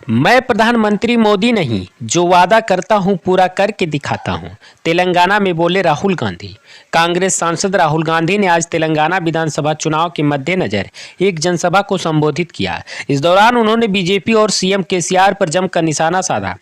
मैं प्रधानमंत्री मोदी नहीं, जो वादा करता हूं पूरा करके दिखाता हूं। तेलंगाना में बोले राहुल गांधी। कांग्रेस सांसद राहुल गांधी ने आज तेलंगाना विधानसभा चुनाव के मद्देनजर एक जनसभा को संबोधित किया। इस दौरान उन्होंने बीजेपी और सीएम केसीआर पर जमकर निशाना साधा।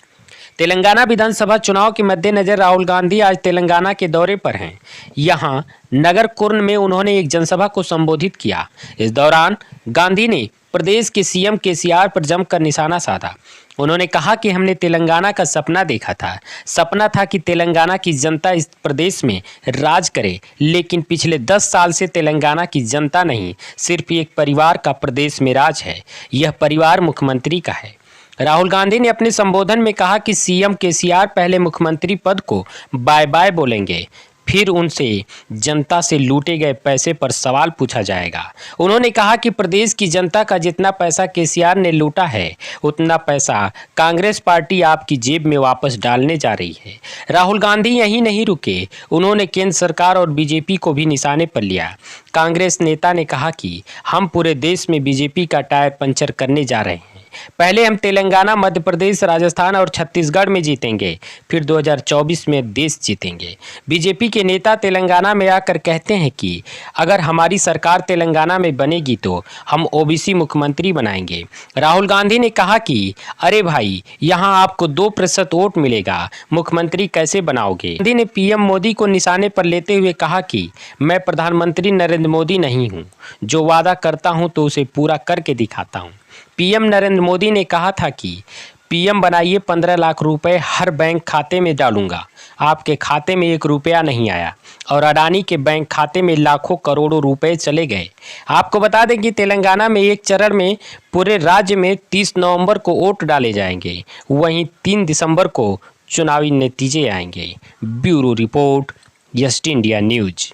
तेलंगाना विधानसभा चुनाव के मद्देनजर राहुल गांधी आज तेलंगाना के दौरे पर हैं। यहां नगर कुर्न में उन्होंने एक जनसभा को संबोधित किया। इस दौरान गांधी ने प्रदेश के सीएम केसीआर पर जमकर निशाना साधा। उन्होंने कहा कि हमने तेलंगाना का सपना देखा था। सपना था कि तेलंगाना की जनता इस प्रदेश में राज करे, लेकिन पिछले 10 साल से तेलंगाना की जनता नहीं, सिर्फ एक परिवार का प्रदेश में राज है। यह परिवार मुख्यमंत्री का है। राहुल गांधी ने अपने संबोधन में कहा कि सीएम केसीआर पहले मुख्यमंत्री पद को बाय बाय बोलेंगे, फिर उनसे जनता से लूटे गए पैसे पर सवाल पूछा जाएगा। उन्होंने कहा कि प्रदेश की जनता का जितना पैसा केसीआर ने लूटा है, उतना पैसा कांग्रेस पार्टी आपकी जेब में वापस डालने जा रही है। राहुल गांधी यहीं नहीं रुके, उन्होंने केंद्र सरकार और बीजेपी को भी निशाने पर लिया। कांग्रेस नेता ने कहा कि हम पूरे देश में बीजेपी का टायर पंचर करने जा रहे हैं। पहले हम तेलंगाना, मध्य प्रदेश, राजस्थान और छत्तीसगढ़ में जीतेंगे, फिर 2024 में देश जीतेंगे। बीजेपी के नेता तेलंगाना में आकर कहते हैं कि अगर हमारी सरकार तेलंगाना में बनेगी तो हम ओबीसी मुख्यमंत्री बनाएंगे। राहुल गांधी ने कहा कि अरे भाई, यहाँ आपको 2% वोट मिलेगा, मुख्यमंत्री कैसे बनाओगे। गांधी ने पीएम मोदी को निशाने पर लेते हुए कहा कि मैं प्रधानमंत्री नरेंद्र मोदी नहीं हूँ, जो वादा करता हूँ तो उसे पूरा करके दिखाता हूँ। पीएम नरेंद्र मोदी ने कहा था कि पीएम बनाइए, 15 लाख रुपए हर बैंक खाते में डालूंगा। आपके खाते में 1 रुपया नहीं आया और अडानी के बैंक खाते में लाखों करोड़ों रुपए चले गए। आपको बता दें कि तेलंगाना में एक चरण में पूरे राज्य में 30 नवंबर को वोट डाले जाएंगे, वहीं 3 दिसंबर को चुनावी नतीजे आएंगे। Bureau report, यस्ट India news.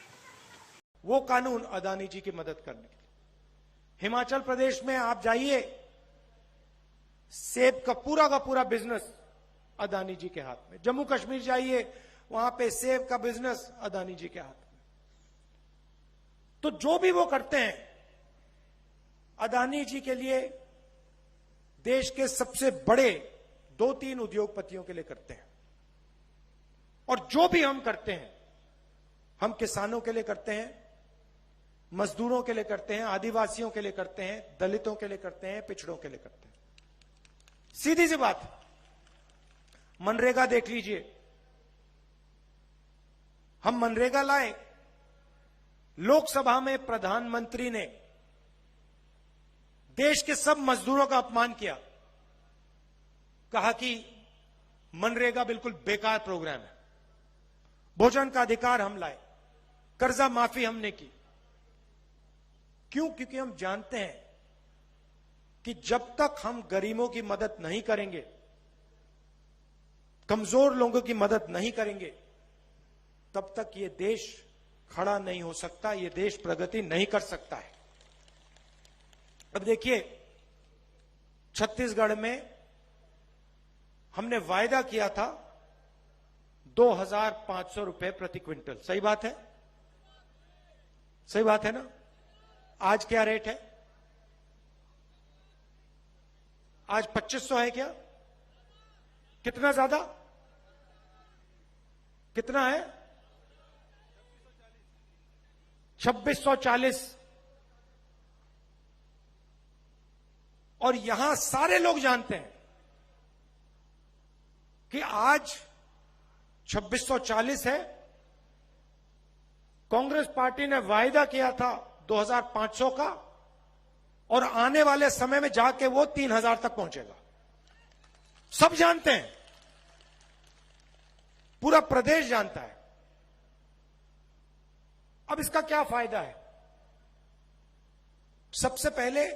वो कानून अदानी जी की मदद करने के लिए। हिमाचल प्रदेश में आप जाइए, सेब का पूरा बिजनेस अदानी जी के हाथ में। जम्मू कश्मीर जाइए, वहां पे सेब का बिजनेस अदानी जी के हाथ में। तो जो भी वो करते हैं, अदानी जी के लिए, देश के सबसे बड़े 2-3 उद्योगपतियों के लिए करते हैं। और जो भी हम करते हैं, हम किसानों के लिए करते हैं, मजदूरों के लिए करते हैं, आदिवासियों के लिए करते हैं, दलितों के लिए करते हैं, पिछड़ों के लिए करते हैं। सीधी सी बात, मनरेगा देख लीजिए। हम मनरेगा लाए, लोकसभा में प्रधानमंत्री ने देश के सब मजदूरों का अपमान किया, कहा कि मनरेगा बिल्कुल बेकार प्रोग्राम है। भोजन का अधिकार हम लाए, कर्जा माफी हमने की। क्यों? क्योंकि हम जानते हैं कि जब तक हम गरीबों की मदद नहीं करेंगे, कमजोर लोगों की मदद नहीं करेंगे, तब तक ये देश खड़ा नहीं हो सकता, ये देश प्रगति नहीं कर सकता है। अब देखिए, छत्तीसगढ़ में हमने वायदा किया था 2,500 रुपए प्रति क्विंटल। सही बात है? सही बात है ना? आज क्या रेट है? आज 2500 है क्या? कितना ज्यादा? कितना है? 2640। और यहां सारे लोग जानते हैं कि आज 2640 है। कांग्रेस पार्टी ने वायदा किया था 2,500 का, और आने वाले समय में जाके वो 3,000 तक पहुंचेगा। सब जानते हैं, पूरा प्रदेश जानता है। अब इसका क्या फायदा है? सबसे पहले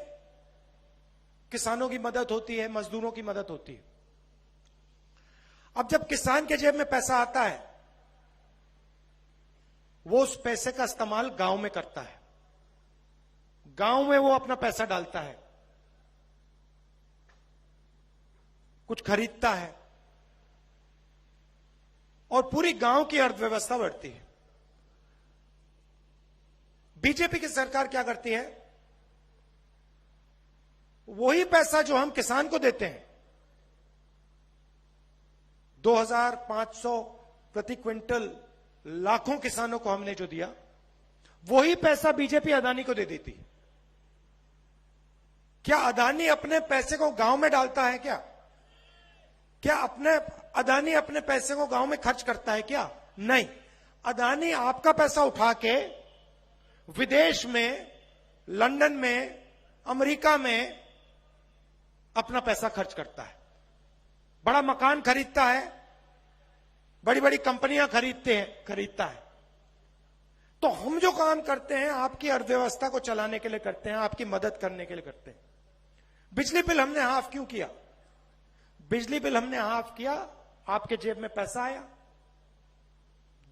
किसानों की मदद होती है, मजदूरों की मदद होती है। अब जब किसान के जेब में पैसा आता है, वो उस पैसे का इस्तेमाल गांव में करता है, गांव में वो अपना पैसा डालता है, कुछ खरीदता है, और पूरी गांव की अर्थव्यवस्था बढ़ती है। बीजेपी की सरकार क्या करती है? वही पैसा जो हम किसान को देते हैं, 2,500 प्रति क्विंटल लाखों किसानों को हमने जो दिया, वही पैसा बीजेपी अदानी को दे देती। क्या अदानी अपने पैसे को गांव में डालता है क्या? क्या अदानी अपने पैसे को गांव में खर्च करता है क्या? नहीं। अदानी आपका पैसा उठा के विदेश में, लंदन में, अमेरिका में अपना पैसा खर्च करता है। बड़ा मकान खरीदता है, बड़ी बड़ी कंपनियां खरीदता है। तो हम जो काम करते हैं आपकी अर्थव्यवस्था को चलाने के लिए करते हैं, आपकी मदद करने के लिए करते हैं। बिजली बिल हमने हाफ क्यों किया? बिजली बिल हमने हाफ किया, आपके जेब में पैसा आया,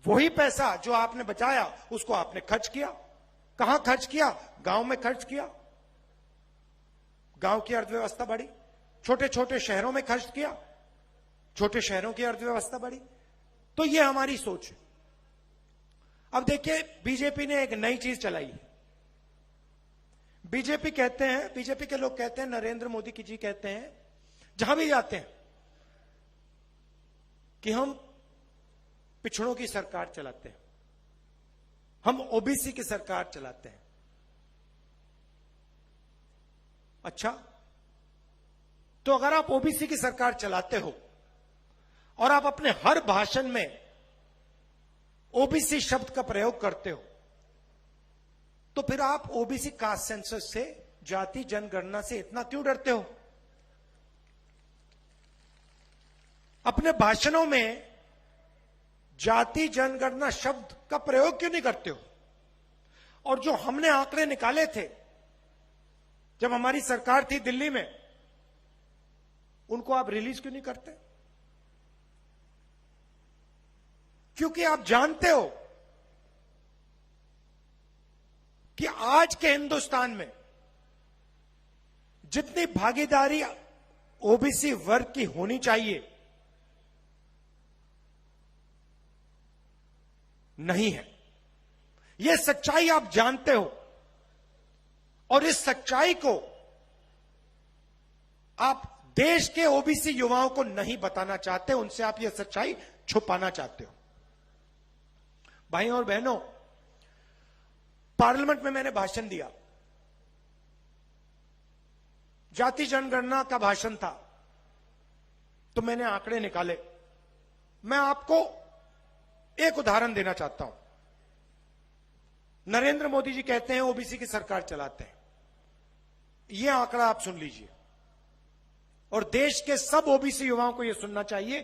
वही पैसा जो आपने बचाया उसको आपने खर्च किया। कहां खर्च किया? गांव में खर्च किया। गांव की अर्थव्यवस्था बढ़ी। छोटे छोटे शहरों में खर्च किया, छोटे शहरों की अर्थव्यवस्था बढ़ी। तो ये हमारी सोच है। अब देखिए, बीजेपी ने एक नई चीज चलाई है। बीजेपी के लोग कहते हैं, नरेंद्र मोदी जी कहते हैं जहां भी जाते हैं कि हम पिछड़ों की सरकार चलाते हैं, हम ओबीसी की सरकार चलाते हैं। अच्छा, तो अगर आप ओबीसी की सरकार चलाते हो और आप अपने हर भाषण में ओबीसी शब्द का प्रयोग करते हो, तो फिर आप ओबीसी कास्ट सेंसस से, जाति जनगणना से इतना क्यों डरते हो? अपने भाषणों में जाति जनगणना शब्द का प्रयोग क्यों नहीं करते हो? और जो हमने आंकड़े निकाले थे जब हमारी सरकार थी दिल्ली में, उनको आप रिलीज क्यों नहीं करते? क्योंकि आप जानते हो कि आज के हिंदुस्तान में जितनी भागीदारी ओबीसी वर्ग की होनी चाहिए नहीं है। यह सच्चाई आप जानते हो, और इस सच्चाई को आप देश के ओबीसी युवाओं को नहीं बताना चाहते, उनसे आप यह सच्चाई छुपाना चाहते हो। भाइयों और बहनों, पार्लियामेंट में मैंने भाषण दिया, जाति जनगणना का भाषण था, तो मैंने आंकड़े निकाले। मैं आपको एक उदाहरण देना चाहता हूं। नरेंद्र मोदी जी कहते हैं ओबीसी की सरकार चलाते हैं। यह आंकड़ा आप सुन लीजिए, और देश के सब ओबीसी युवाओं को यह सुनना चाहिए,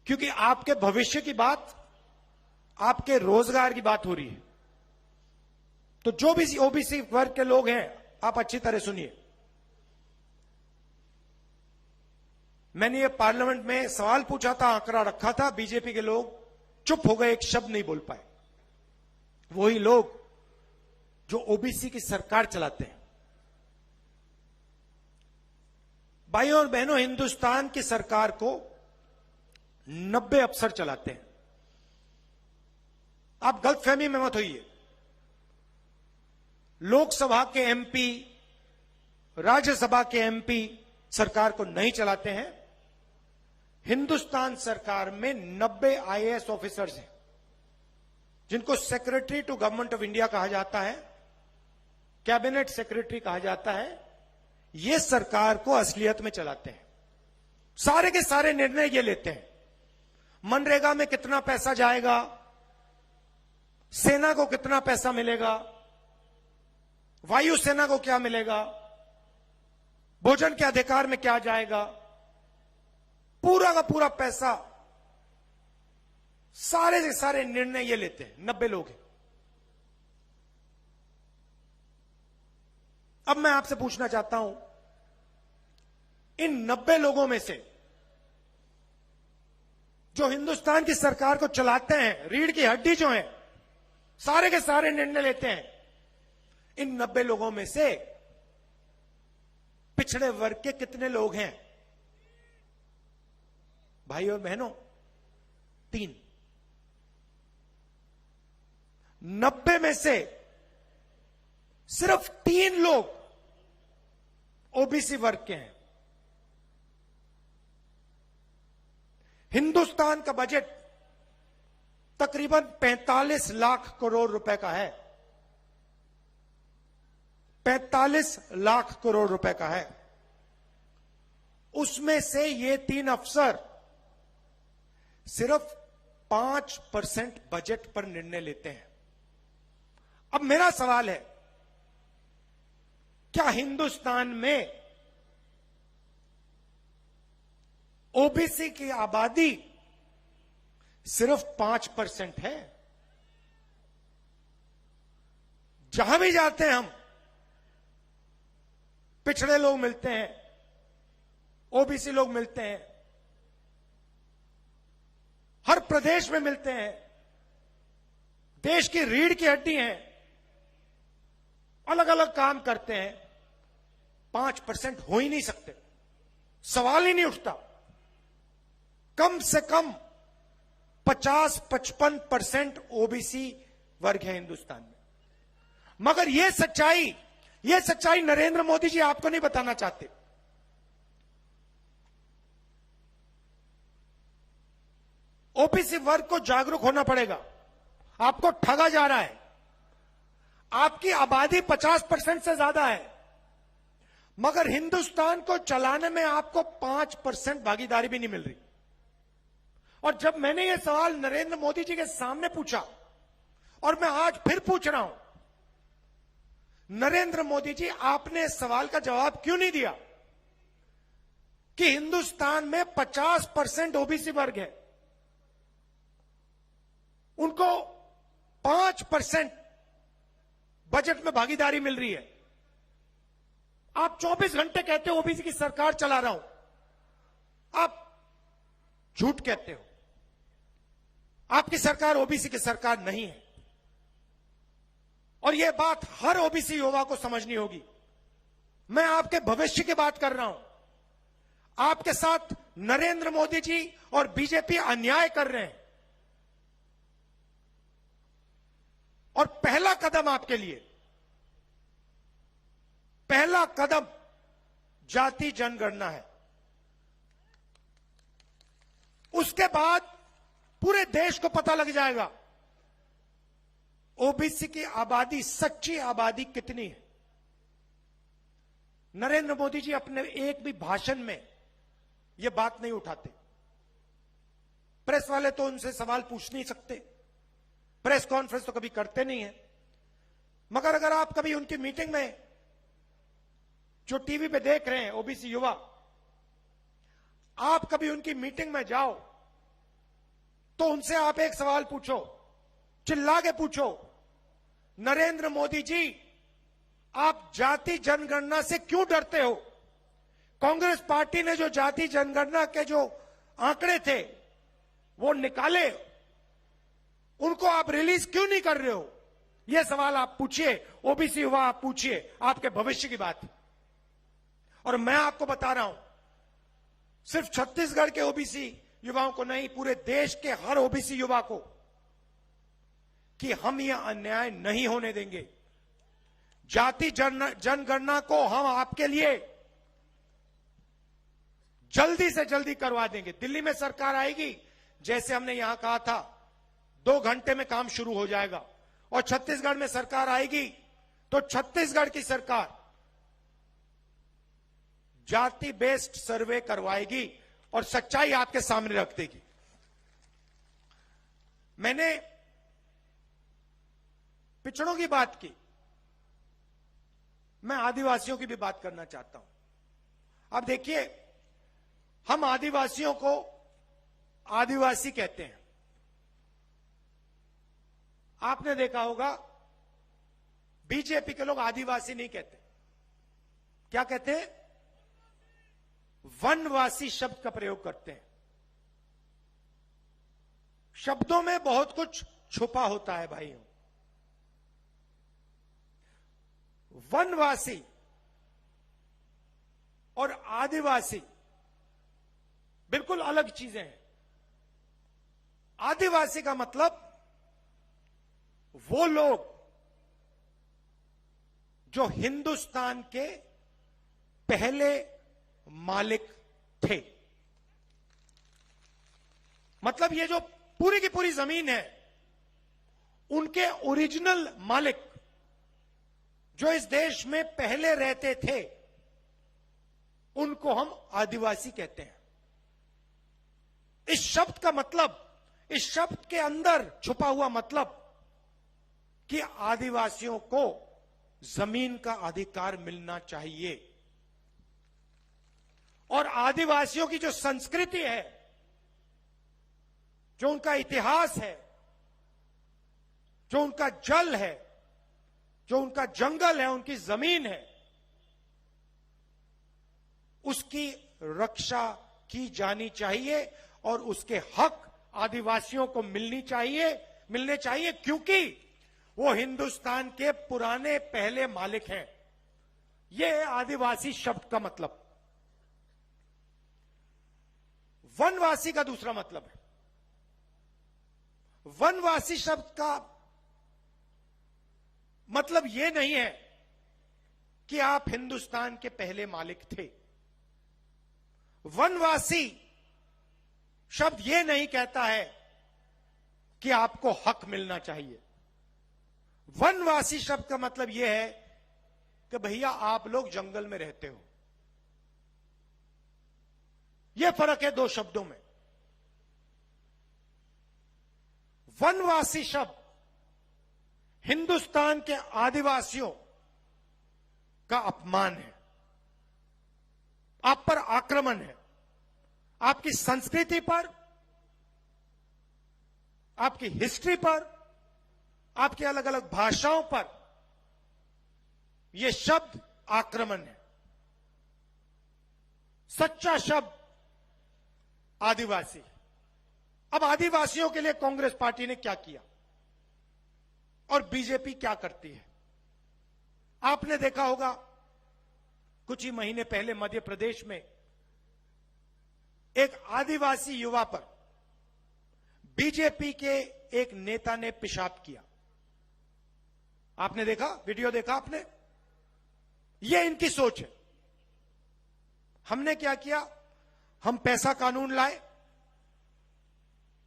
क्योंकि आपके भविष्य की बात, आपके रोजगार की बात हो रही है। तो जो भी ओबीसी वर्ग के लोग हैं, आप अच्छी तरह सुनिए। मैंने ये पार्लियामेंट में सवाल पूछा था, आंकड़ा रखा था, बीजेपी के लोग चुप हो गए, एक शब्द नहीं बोल पाए। वही लोग जो ओबीसी की सरकार चलाते हैं। भाइयों और बहनों, हिंदुस्तान की सरकार को 90 अफसर चलाते हैं। आप गलतफहमी में मत होइए। लोकसभा के एमपी, राज्यसभा के एमपी सरकार को नहीं चलाते हैं। हिंदुस्तान सरकार में 90 आईएएस ऑफिसर्स हैं, जिनको secretary to government of India कहा जाता है, कैबिनेट सेक्रेटरी कहा जाता है। ये सरकार को असलियत में चलाते हैं। सारे के सारे निर्णय ये लेते हैं। मनरेगा में कितना पैसा जाएगा, सेना को कितना पैसा मिलेगा, वायुसेना को क्या मिलेगा, भोजन के अधिकार में क्या जाएगा, पूरा का पूरा पैसा, सारे के सारे निर्णय ये लेते हैं। 90 लोग हैं। अब मैं आपसे पूछना चाहता हूं, इन 90 लोगों में से जो हिंदुस्तान की सरकार को चलाते हैं, रीढ़ की हड्डी जो है, सारे के सारे निर्णय लेते हैं, इन 90 लोगों में से पिछड़े वर्ग के कितने लोग हैं? भाई और बहनों, 3। 90 में से सिर्फ 3 लोग ओबीसी वर्ग के हैं। हिंदुस्तान का बजट तकरीबन 45 लाख करोड़ रुपए का है। 45 लाख करोड़ रुपए का है। उसमें से ये 3 अफसर सिर्फ 5% बजट पर निर्णय लेते हैं। अब मेरा सवाल है, क्या हिंदुस्तान में ओबीसी की आबादी सिर्फ 5% है? जहां भी जाते हैं हम, पिछड़े लोग मिलते हैं, ओबीसी लोग मिलते हैं, हर प्रदेश में मिलते हैं, देश की रीढ़ की हड्डी हैं, अलग अलग काम करते हैं। 5% हो ही नहीं सकते, सवाल ही नहीं उठता। कम से कम 50-55% ओबीसी वर्ग है हिंदुस्तान में। मगर यह सच्चाई नरेंद्र मोदी जी आपको नहीं बताना चाहते। ओबीसी वर्ग को जागरूक होना पड़ेगा। आपको ठगा जा रहा है। आपकी आबादी 50% से ज्यादा है, मगर हिंदुस्तान को चलाने में आपको 5% भागीदारी भी नहीं मिल रही। और जब मैंने यह सवाल नरेंद्र मोदी जी के सामने पूछा, और मैं आज फिर पूछ रहा हूं, नरेंद्र मोदी जी, आपने इस सवाल का जवाब क्यों नहीं दिया कि हिंदुस्तान में 50% ओबीसी वर्ग है, उनको 5% बजट में भागीदारी मिल रही है। आप 24 घंटे कहते हो ओबीसी की सरकार चला रहा हूं, आप झूठ कहते हो। आपकी सरकार ओबीसी की सरकार नहीं है, और यह बात हर ओबीसी युवा को समझनी होगी। मैं आपके भविष्य की बात कर रहा हूं। आपके साथ नरेंद्र मोदी जी और बीजेपी अन्याय कर रहे हैं, और पहला कदम आपके लिए, पहला कदम जाति जनगणना है। उसके बाद पूरे देश को पता लग जाएगा ओबीसी की आबादी, सच्ची आबादी कितनी है। नरेंद्र मोदी जी अपने एक भी भाषण में यह बात नहीं उठाते। प्रेस वाले तो उनसे सवाल पूछ नहीं सकते, प्रेस कॉन्फ्रेंस तो कभी करते नहीं है। मगर अगर आप कभी उनकी मीटिंग में, जो टीवी पे देख रहे हैं ओबीसी युवा, आप कभी उनकी मीटिंग में जाओ तो उनसे आप एक सवाल पूछो, चिल्ला के पूछो, नरेंद्र मोदी जी, आप जाति जनगणना से क्यों डरते हो? कांग्रेस पार्टी ने जो जाति जनगणना के जो आंकड़े थे वो निकाले, उनको आप रिलीज क्यों नहीं कर रहे हो? यह सवाल आप पूछिए, ओबीसी युवा आप पूछिए, आपके भविष्य की बात। और मैं आपको बता रहा हूं, सिर्फ छत्तीसगढ़ के ओबीसी युवाओं को नहीं, पूरे देश के हर ओबीसी युवा को, कि हम यह अन्याय नहीं होने देंगे। जाति जनगणना को हम आपके लिए जल्दी से जल्दी करवा देंगे। दिल्ली में सरकार आएगी, जैसे हमने यहां कहा था, 2 घंटे में काम शुरू हो जाएगा। और छत्तीसगढ़ में सरकार आएगी तो छत्तीसगढ़ की सरकार जाति बेस्ड सर्वे करवाएगी और सच्चाई आपके सामने रख देगी। मैंने पिछड़ों की बात की, मैं आदिवासियों की भी बात करना चाहता हूं। अब देखिए, हम आदिवासियों को आदिवासी कहते हैं। आपने देखा होगा, बीजेपी के लोग आदिवासी नहीं कहते, क्या कहते हैं? वनवासी शब्द का प्रयोग करते हैं। शब्दों में बहुत कुछ छुपा होता है भाइयों। वनवासी और आदिवासी बिल्कुल अलग चीजें हैं। आदिवासी का मतलब वो लोग जो हिंदुस्तान के पहले मालिक थे। मतलब ये जो पूरी की पूरी जमीन है, उनके ओरिजिनल मालिक जो इस देश में पहले रहते थे, उनको हम आदिवासी कहते हैं। इस शब्द का मतलब, इस शब्द के अंदर छुपा हुआ मतलब कि आदिवासियों को जमीन का अधिकार मिलना चाहिए। और आदिवासियों की जो संस्कृति है, जो उनका इतिहास है, जो उनका जल है, जो उनका जंगल है, उनकी जमीन है, उसकी रक्षा की जानी चाहिए और उसके हक आदिवासियों को मिलने चाहिए, क्योंकि वो हिंदुस्तान के पुराने पहले मालिक हैं। यह है आदिवासी शब्द का मतलब। वनवासी का दूसरा मतलब है। वनवासी शब्द का मतलब यह नहीं है कि आप हिंदुस्तान के पहले मालिक थे। वनवासी शब्द यह नहीं कहता है कि आपको हक मिलना चाहिए। वनवासी शब्द का मतलब यह है कि भैया आप लोग जंगल में रहते हो। यह फर्क है दो शब्दों में। वनवासी शब्द हिंदुस्तान के आदिवासियों का अपमान है, आप पर आक्रमण है, आपकी संस्कृति पर, आपकी हिस्ट्री पर, आपकी अलग अलग भाषाओं पर यह शब्द आक्रमण है। सच्चा शब्द आदिवासी। अब आदिवासियों के लिए कांग्रेस पार्टी ने क्या किया और बीजेपी क्या करती है? आपने देखा होगा कुछ ही महीने पहले मध्य प्रदेश में एक आदिवासी युवा पर बीजेपी के एक नेता ने पेशाब किया। आपने देखा, वीडियो देखा आपने? यह इनकी सोच है। हमने क्या किया? हम पैसा कानून लाए,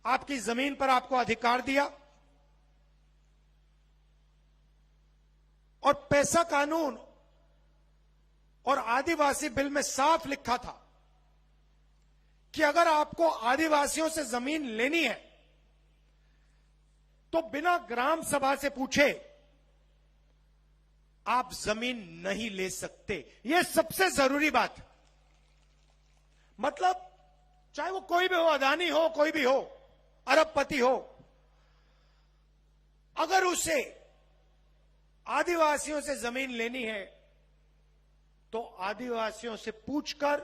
आपकी जमीन पर आपको अधिकार दिया, और पैसा कानून और आदिवासी बिल में साफ लिखा था कि अगर आपको आदिवासियों से जमीन लेनी है तो बिना ग्राम सभा से पूछे आप जमीन नहीं ले सकते। यह सबसे जरूरी बात। मतलब चाहे वो कोई भी हो, अदानी हो, कोई भी हो, अरबपति हो, अगर उसे आदिवासियों से जमीन लेनी है तो आदिवासियों से पूछकर,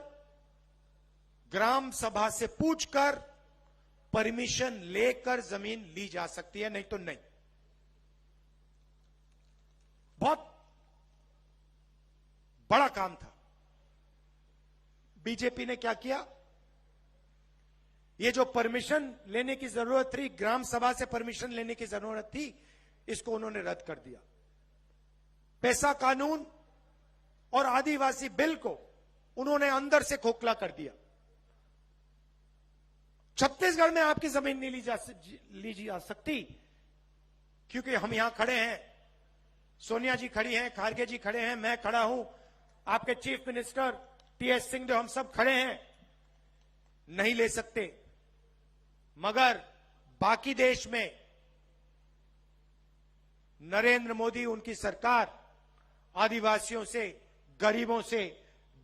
ग्राम सभा से पूछकर परमिशन लेकर जमीन ली जा सकती है, नहीं तो नहीं। बहुत बड़ा काम था। बीजेपी ने क्या किया? ये जो परमिशन लेने की जरूरत थी, ग्राम सभा से परमिशन लेने की जरूरत थी, इसको उन्होंने रद्द कर दिया। पैसा कानून और आदिवासी बिल को उन्होंने अंदर से खोखला कर दिया। छत्तीसगढ़ में आपकी जमीन नहीं ली जा सकती, क्योंकि हम यहां खड़े हैं, सोनिया जी खड़ी हैं, खारगे जी खड़े हैं, मैं खड़ा हूं, आपके चीफ मिनिस्टर टीएस सिंह, हम सब खड़े हैं, नहीं ले सकते। मगर बाकी देश में नरेंद्र मोदी, उनकी सरकार आदिवासियों से, गरीबों से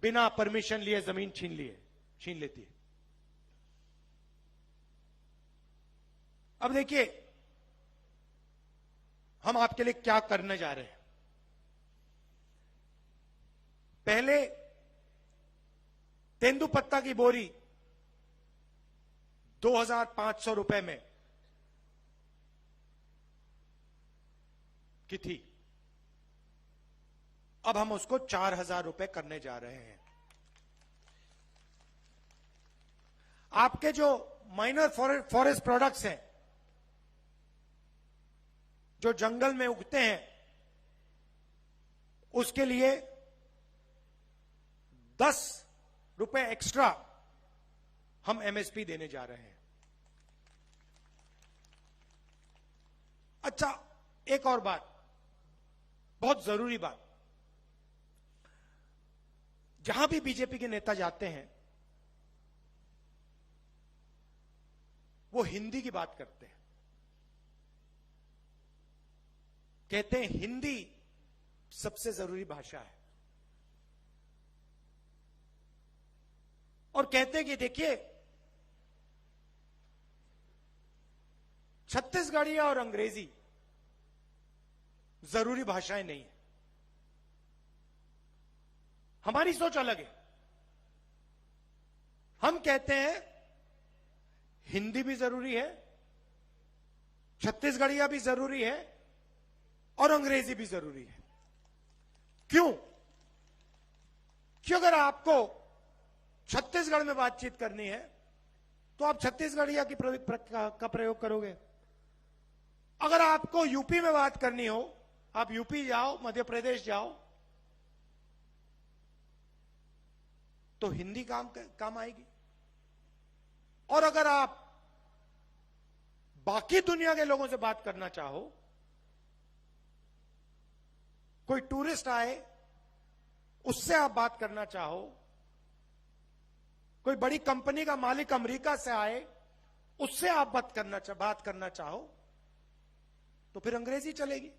बिना परमिशन लिए जमीन छीन लेती है। अब देखिए हम आपके लिए क्या करने जा रहे हैं। पहले तेंदुपत्ता की बोरी 2,500 रुपए में की थी, अब हम उसको 4,000 रुपए करने जा रहे हैं। आपके जो माइनर फॉरेस्ट प्रोडक्ट्स हैं, जो जंगल में उगते हैं, उसके लिए 10 रुपए एक्स्ट्रा हम एमएसपी देने जा रहे हैं। अच्छा, एक और बात, बहुत जरूरी बात, जहां भी बीजेपी के नेता जाते हैं वो हिंदी की बात करते हैं, कहते हैं हिंदी सबसे जरूरी भाषा है, और कहते हैं कि देखिए छत्तीसगढ़ी और अंग्रेजी जरूरी भाषाएं नहीं है। हमारी सोच अलग है। हम कहते हैं हिंदी भी जरूरी है, छत्तीसगढ़िया भी जरूरी है और अंग्रेजी भी जरूरी है। क्यों? क्यों? अगर आपको छत्तीसगढ़ में बातचीत करनी है तो आप छत्तीसगढ़िया का प्रयोग करोगे। अगर आपको यूपी में बात करनी हो, आप यूपी जाओ, मध्य प्रदेश जाओ, तो हिंदी काम आएगी। और अगर आप बाकी दुनिया के लोगों से बात करना चाहो, कोई टूरिस्ट आए उससे आप बात करना चाहो, कोई बड़ी कंपनी का मालिक अमेरिका से आए उससे आप बात करना चाहो, तो फिर अंग्रेजी चलेगी।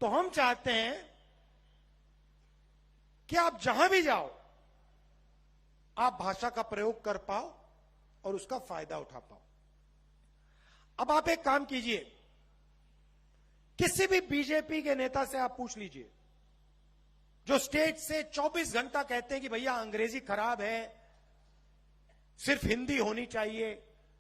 तो हम चाहते हैं कि आप जहां भी जाओ आप भाषा का प्रयोग कर पाओ और उसका फायदा उठा पाओ। अब आप एक काम कीजिए, किसी भी बीजेपी के नेता से आप पूछ लीजिए, जो स्टेज से 24 घंटा कहते हैं कि भैया अंग्रेजी खराब है, सिर्फ हिंदी होनी चाहिए,